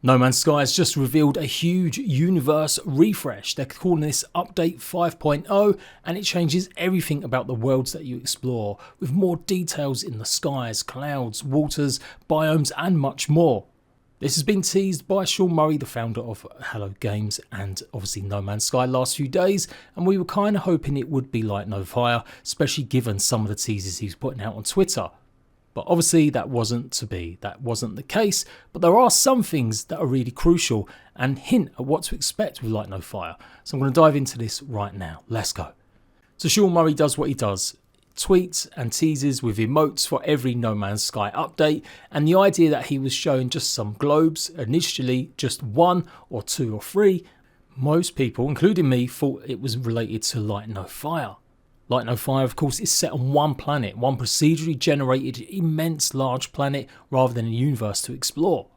No Man's Sky has just revealed a huge universe refresh. They're calling this Update 5.0 and it changes everything about the worlds that you explore, with more details in the skies, clouds, waters, biomes and much more. This has been teased by Sean Murray, the founder of Hello Games and obviously No Man's Sky, last few days, and we were kind of hoping it would be Light No Fire, especially given some of the teasers he was putting out on Twitter. But obviously that wasn't to be, that wasn't the case, but there are some things that are really crucial and hint at what to expect with Light No Fire. So I'm going to dive into this right now. Let's go. So Sean Murray does what he does. Tweets and teases with emotes for every No Man's Sky update, and the idea that he was showing just some globes, initially just 1 or 2 or 3, most people, including me, thought it was related to Light No Fire. Light No Fire, of course, is set on one planet, one procedurally generated immense large planet rather than a universe to explore.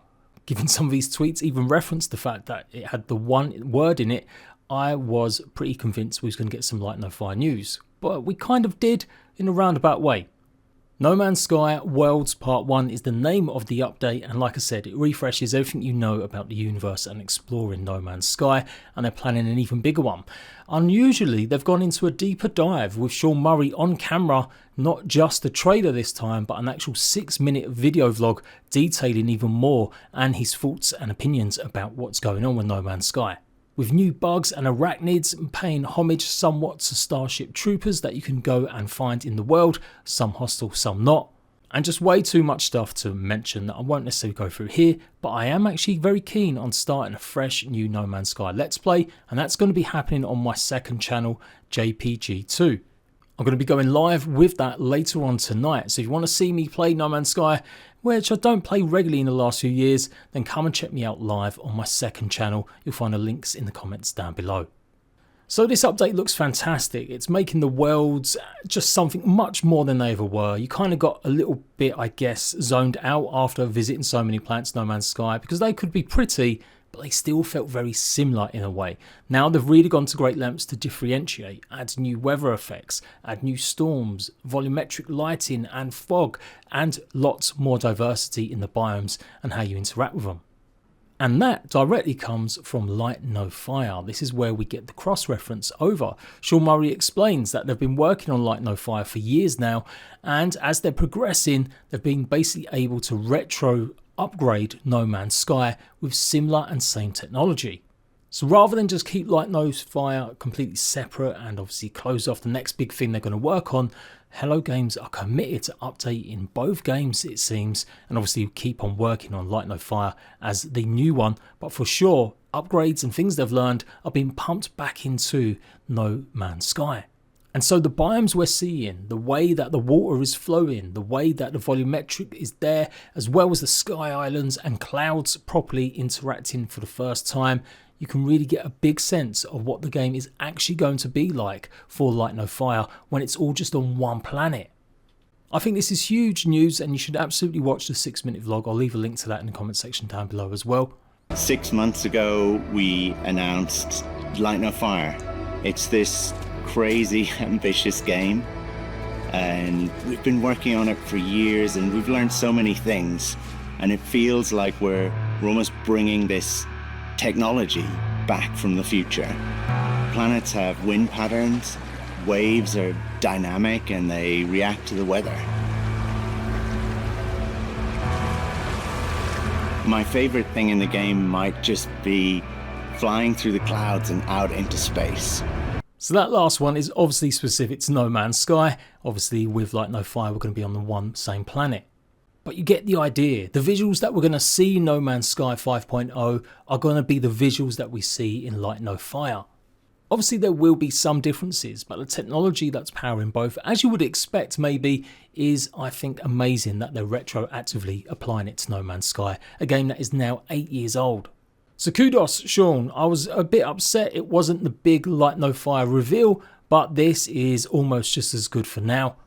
Given some of these tweets even referenced the fact that it had the one word in it, I was pretty convinced we was going to get some Light No Fire news. But we kind of did in a roundabout way. No Man's Sky Worlds Part 1 is the name of the update, and like I said, it refreshes everything you know about the universe and exploring No Man's Sky, and they're planning an even bigger one. Unusually, they've gone into a deeper dive with Sean Murray on camera, not just a trailer this time, but an actual 6-minute video vlog detailing even more and his thoughts and opinions about what's going on with No Man's Sky. With new bugs and arachnids, paying homage somewhat to Starship Troopers that you can go and find in the world, some hostile, some not. And just way too much stuff to mention that I won't necessarily go through here, but I am actually very keen on starting a fresh new No Man's Sky Let's Play, and that's going to be happening on my second channel, JPG2. I'm going to be going live with that later on tonight, so if you want to see me play No Man's Sky, which I don't play regularly in the last few years, then come and check me out live on my second channel. You'll find the links in the comments down below. So this update looks fantastic. It's making the worlds just something much more than they ever were. You kind of got a little bit, I guess, zoned out after visiting so many planets No Man's Sky, because they could be pretty, but they still felt very similar in a way. Now they've really gone to great lengths to differentiate, add new weather effects, add new storms, volumetric lighting and fog, and lots more diversity in the biomes and how you interact with them. And that directly comes from Light No Fire. This is where we get the cross-reference over. Sean Murray explains that they've been working on Light No Fire for years now, and as they're progressing, they've been basically able to retro upgrade No Man's Sky with similar and same technology. So rather than just keep Light No Fire completely separate and obviously close off the next big thing they're going to work on, Hello Games are committed to updating both games, it seems, and obviously keep on working on Light No Fire as the new one, but for sure upgrades and things they've learned are being pumped back into No Man's Sky. And so the biomes we're seeing, the way that the water is flowing, the way that the volumetric is there, as well as the sky islands and clouds properly interacting for the first time, you can really get a big sense of what the game is actually going to be like for Light No Fire when it's all just on one planet. I think this is huge news and you should absolutely watch the 6-minute vlog. I'll leave a link to that in the comment section down below as well. 6 months ago we announced Light No Fire. It's this crazy ambitious game and we've been working on it for years and we've learned so many things, and it feels like we're almost bringing this technology back from the future. Planets have wind patterns, waves are dynamic and they react to the weather. My favorite thing in the game might just be flying through the clouds and out into space. So that last one is obviously specific to No Man's Sky. Obviously with Light No Fire we're going to be on the one same planet. But you get the idea. The visuals that we're going to see in No Man's Sky 5.0 are going to be the visuals that we see in Light No Fire. Obviously there will be some differences, but the technology that's powering both, as you would expect maybe, is I think amazing that they're retroactively applying it to No Man's Sky, a game that is now 8 years old. So kudos Sean, I was a bit upset it wasn't the big Light No Fire reveal, but this is almost just as good for now.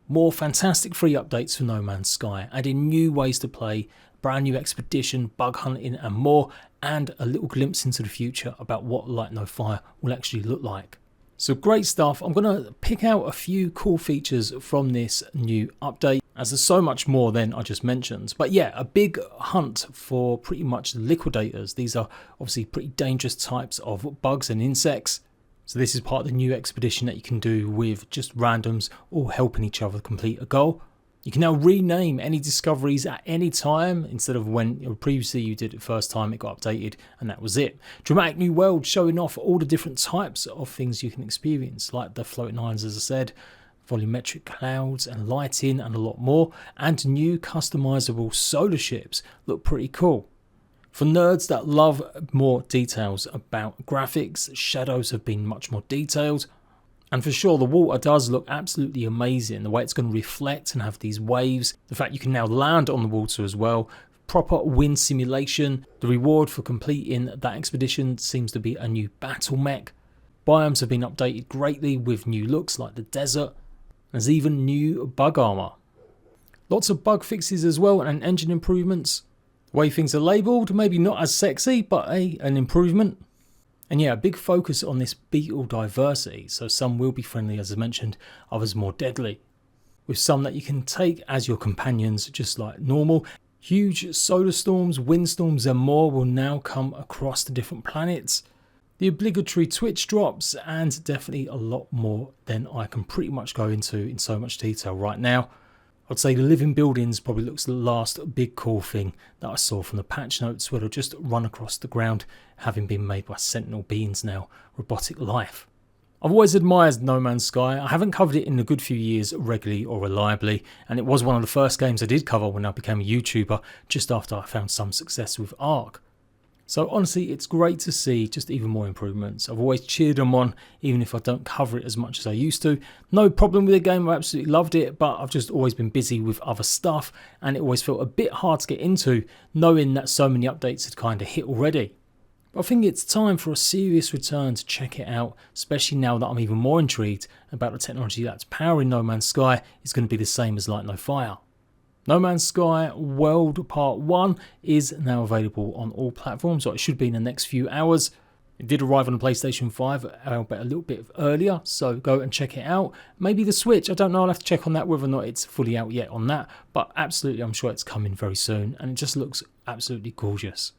More fantastic free updates for No Man's Sky, adding new ways to play, brand new expedition, bug hunting and more, and a little glimpse into the future about what Light No Fire will actually look like. So great stuff. I'm going to pick out a few cool features from this new update as there's so much more than I just mentioned. But yeah, a big hunt for pretty much the liquidators. These are obviously pretty dangerous types of bugs and insects. So this is part of the new expedition that you can do with just randoms all helping each other complete a goal. You can now rename any discoveries at any time instead of when previously you did it first time, it got updated and that was it. Dramatic new world showing off all the different types of things you can experience, like the floating islands, as I said, volumetric clouds and lighting and a lot more, and new customizable solar ships look pretty cool. For nerds that love more details about graphics, shadows have been much more detailed. And for sure, the water does look absolutely amazing. The way it's going to reflect and have these waves. The fact you can now land on the water as well. Proper wind simulation. The reward for completing that expedition seems to be a new battle mech. Biomes have been updated greatly with new looks like the desert. There's even new bug armor. Lots of bug fixes as well and engine improvements. The way things are labelled, maybe not as sexy, but an improvement. And yeah, a big focus on this beetle diversity. So some will be friendly, as I mentioned, others more deadly. With some that you can take as your companions, just like normal. Huge solar storms, windstorms and more will now come across the different planets. The obligatory Twitch drops, and definitely a lot more than I can pretty much go into in so much detail right now. I'd say the living buildings probably looks the last big cool thing that I saw from the patch notes, where they'll just run across the ground, having been made by Sentinel beings now, robotic life. I've always admired No Man's Sky. I haven't covered it in a good few years regularly or reliably, and it was one of the first games I did cover when I became a YouTuber, just after I found some success with Ark. So honestly, it's great to see just even more improvements. I've always cheered them on, even if I don't cover it as much as I used to. No problem with the game, I absolutely loved it, but I've just always been busy with other stuff, and it always felt a bit hard to get into, knowing that so many updates had kind of hit already. But I think it's time for a serious return to check it out, especially now that I'm even more intrigued about the technology that's powering No Man's Sky is going to be the same as Light No Fire. No Man's Sky World Part 1 is now available on all platforms, or it should be in the next few hours. It did arrive on the PlayStation 5, albeit a little bit earlier, so go and check it out. Maybe the Switch, I don't know, I'll have to check on that, whether or not it's fully out yet on that, but absolutely I'm sure it's coming very soon, and it just looks absolutely gorgeous.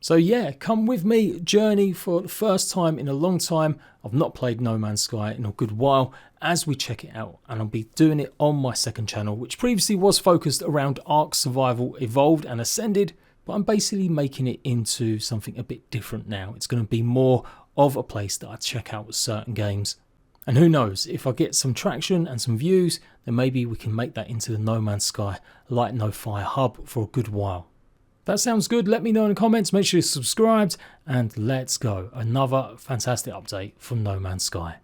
So yeah, come with me, journey for the first time in a long time. I've not played No Man's Sky in a good while, as we check it out, and I'll be doing it on my second channel, which previously was focused around Ark Survival Evolved and Ascended, but I'm basically making it into something a bit different now. It's going to be more of a place that I check out with certain games. And who knows, if I get some traction and some views, then maybe we can make that into the No Man's Sky Light No Fire hub for a good while. That sounds good. Let me know in the comments. Make sure you're subscribed, and let's go. Another fantastic update from No Man's Sky.